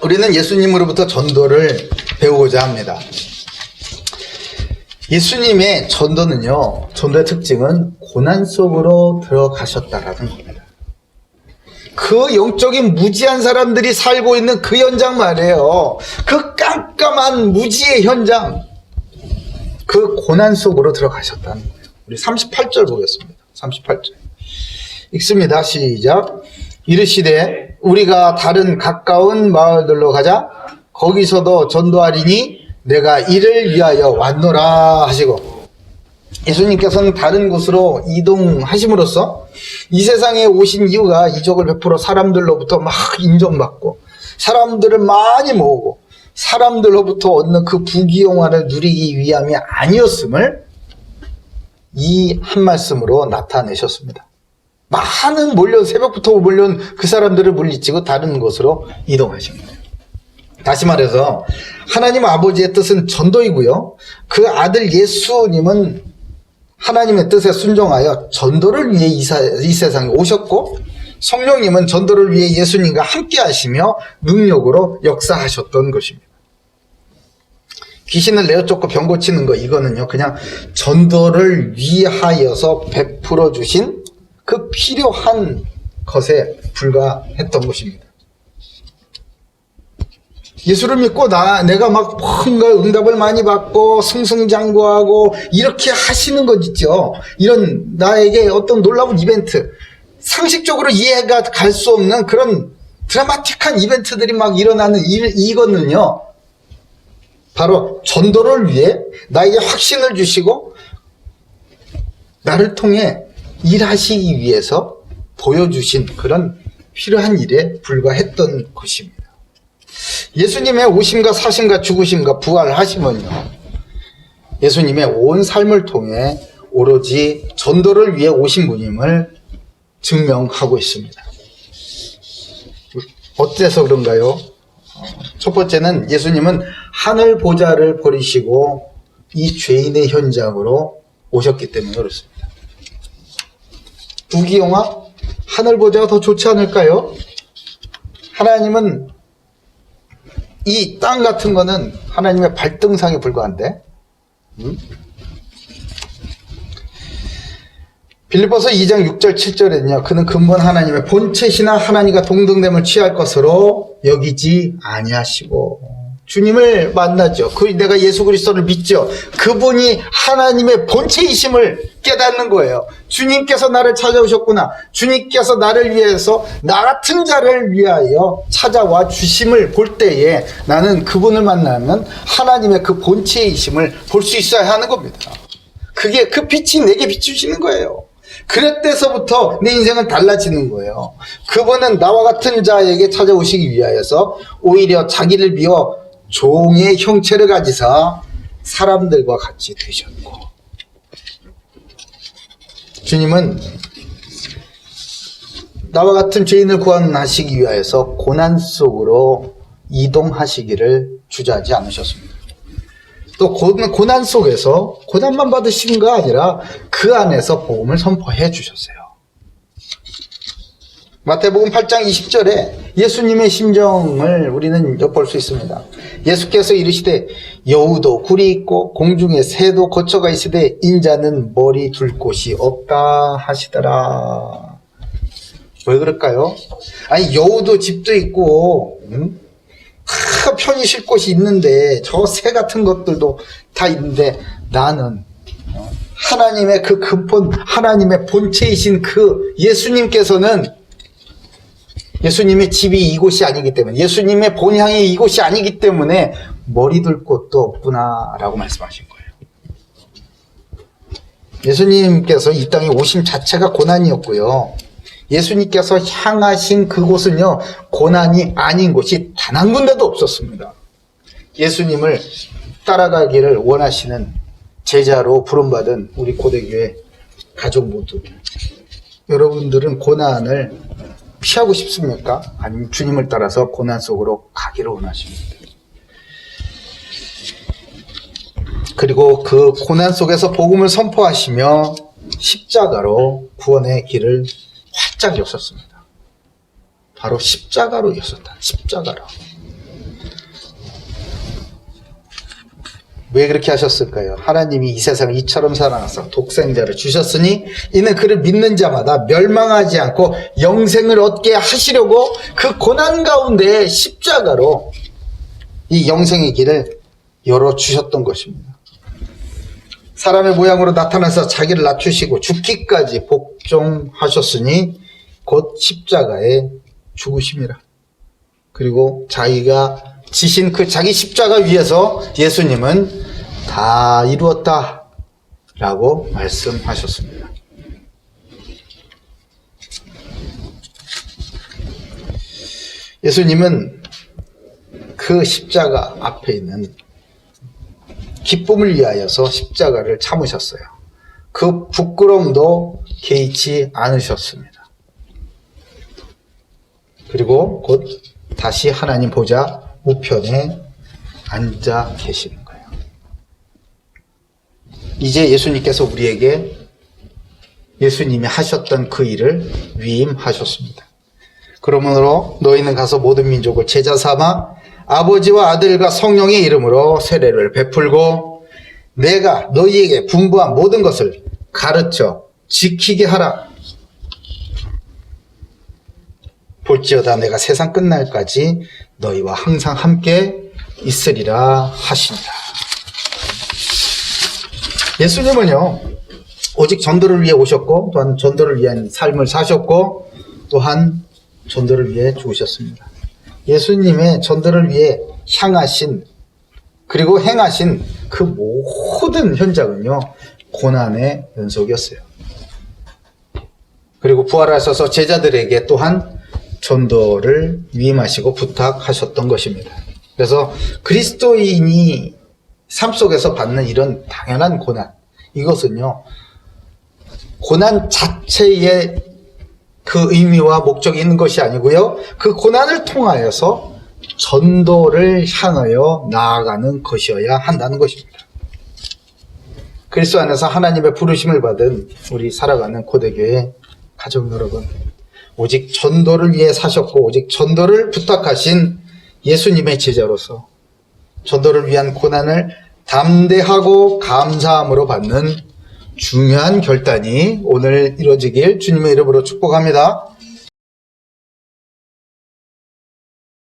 우리는 예수님으로부터 전도를 배우고자 합니다. 예수님의 전도는요, 전도의 특징은 고난 속으로 들어가셨다라는 겁니다. 그 영적인 무지한 사람들이 살고 있는 그 현장 말이에요. 그 깜깜한 무지의 현장, 그 고난 속으로 들어가셨다는 거예요. 우리 38절 보겠습니다. 38절 읽습니다. 시작. 이르시되 우리가 다른 가까운 마을들로 가자. 거기서도 전도하리니 내가 이를 위하여 왔노라 하시고, 예수님께서는 다른 곳으로 이동하심으로써 이 세상에 오신 이유가 이적을 베풀어 사람들로부터 막 인정받고 사람들을 많이 모으고 사람들로부터 얻는 그 부귀영화를 누리기 위함이 아니었음을 이 한 말씀으로 나타내셨습니다. 많은 새벽부터 몰려온 그 사람들을 물리치고 다른 곳으로 이동하신 거예요. 다시 말해서 하나님 아버지의 뜻은 전도이고요, 그 아들 예수님은 하나님의 뜻에 순종하여 전도를 위해 이 세상에 오셨고, 성령님은 전도를 위해 예수님과 함께 하시며 능력으로 역사하셨던 것입니다. 귀신을 내어 쫓고 병 고치는 거, 이거는요 그냥 전도를 위하여서 베풀어 주신 그 필요한 것에 불과했던 것입니다. 예수를 믿고 내가 막 뭔가 응답을 많이 받고 승승장구하고 이렇게 하시는 것 있죠. 이런 나에게 어떤 놀라운 이벤트, 상식적으로 이해가 갈 수 없는 그런 드라마틱한 이벤트들이 막 일어나는 이거는요, 바로 전도를 위해 나에게 확신을 주시고 나를 통해 일하시기 위해서 보여주신 그런 필요한 일에 불과했던 것입니다. 예수님의 오심과 사심과 죽으심과 부활하심은요, 예수님의 온 삶을 통해 오로지 전도를 위해 오신 분임을 증명하고 있습니다. 어때서 그런가요? 첫 번째는 예수님은 하늘 보좌를 버리시고 이 죄인의 현장으로 오셨기 때문에 그렇습니다. 부귀영화? 하늘 보좌가 더 좋지 않을까요? 하나님은 이 땅 같은 거는 하나님의 발등상에 불과한데, 빌립보서 2장 6절 7절에는요, 그는 근본 하나님의 본체시나 하나님과 동등됨을 취할 것으로 여기지 아니하시고, 주님을 만나죠. 내가 예수 그리스도를 믿죠. 그분이 하나님의 본체이심을 깨닫는 거예요. 주님께서 나를 찾아오셨구나. 주님께서 나를 위해서 나 같은 자를 위하여 찾아와 주심을 볼 때에 나는 그분을 만나면 하나님의 그 본체이심을 볼 수 있어야 하는 겁니다. 그게 그 빛이 내게 비추시는 거예요. 그때서부터 내 인생은 달라지는 거예요. 그분은 나와 같은 자에게 찾아오시기 위하여서 오히려 자기를 비워 종의 형체를 가지사 사람들과 같이 되셨고, 주님은 나와 같은 죄인을 구원하시기 위하여서 고난 속으로 이동하시기를 주저하지 않으셨습니다. 또 고난 속에서 고난만 받으신 거 아니라 그 안에서 복음을 선포해 주셨어요. 마태복음 8장 20절에 예수님의 심정을 우리는 엿볼 수 있습니다. 예수께서 이르시되 여우도 굴이 있고 공중에 새도 거처가 있으되 인자는 머리 둘 곳이 없다 하시더라. 왜 그럴까요? 아니, 여우도 집도 있고 편히 쉴 곳이 있는데 저 새 같은 것들도 다 있는데, 나는 하나님의 그 근본, 하나님의 본체이신 그 예수님께서는 예수님의 집이 이곳이 아니기 때문에, 예수님의 본향이 이곳이 아니기 때문에 머리 둘 곳도 없구나 라고 말씀하신 거예요. 예수님께서 이 땅에 오심 자체가 고난이었고요, 예수님께서 향하신 그곳은요 고난이 아닌 곳이 단 한 군데도 없었습니다. 예수님을 따라가기를 원하시는 제자로 부름받은 우리 고대교회 가족 모두, 여러분들은 고난을 피하고 싶습니까? 아니면 주님을 따라서 고난 속으로 가기를 원하십니까? 그리고 그 고난 속에서 복음을 선포하시며 십자가로 구원의 길을 활짝 여셨습니다. 바로 십자가로 이었었다. 십자가로. 왜 그렇게 하셨을까요? 하나님이 이 세상을 이처럼 사랑하사 독생자를 주셨으니 이는 그를 믿는 자마다 멸망하지 않고 영생을 얻게 하시려고 그 고난 가운데 십자가로 이 영생의 길을 열어주셨던 것입니다. 사람의 모양으로 나타나서 자기를 낮추시고 죽기까지 복종하셨으니 곧 십자가에 죽으심이라. 그리고 자기가 지신 그 자기 십자가 위에서 예수님은 다 이루었다 라고 말씀하셨습니다. 예수님은 그 십자가 앞에 있는 기쁨을 위하여서 십자가를 참으셨어요. 그 부끄러움도 개의치 않으셨습니다. 그리고 곧 다시 하나님 보좌 우편에 앉아 계시는 거예요. 이제 예수님께서 우리에게 예수님이 하셨던 그 일을 위임하셨습니다. 그러므로 너희는 가서 모든 민족을 제자 삼아 아버지와 아들과 성령의 이름으로 세례를 베풀고 내가 너희에게 분부한 모든 것을 가르쳐 지키게 하라. 볼지어다 내가 세상 끝날까지 너희와 항상 함께 있으리라 하신다. 예수님은요, 오직 전도를 위해 오셨고 또한 전도를 위한 삶을 사셨고 또한 전도를 위해 죽으셨습니다. 예수님의 전도를 위해 향하신 그리고 행하신 그 모든 현장은요, 고난의 연속이었어요. 그리고 부활하셔서 제자들에게 또한 전도를 위임하시고 부탁하셨던 것입니다. 그래서 그리스도인이 삶 속에서 받는 이런 당연한 고난, 이것은요, 고난 자체의 그 의미와 목적이 있는 것이 아니고요, 그 고난을 통하여서 전도를 향하여 나아가는 것이어야 한다는 것입니다. 그리스도 안에서 하나님의 부르심을 받은 우리 살아가는 고대교회 가족 여러분, 오직 전도를 위해 사셨고 오직 전도를 부탁하신 예수님의 제자로서 전도를 위한 고난을 담대하고 감사함으로 받는 중요한 결단이 오늘 이루어지길 주님의 이름으로 축복합니다.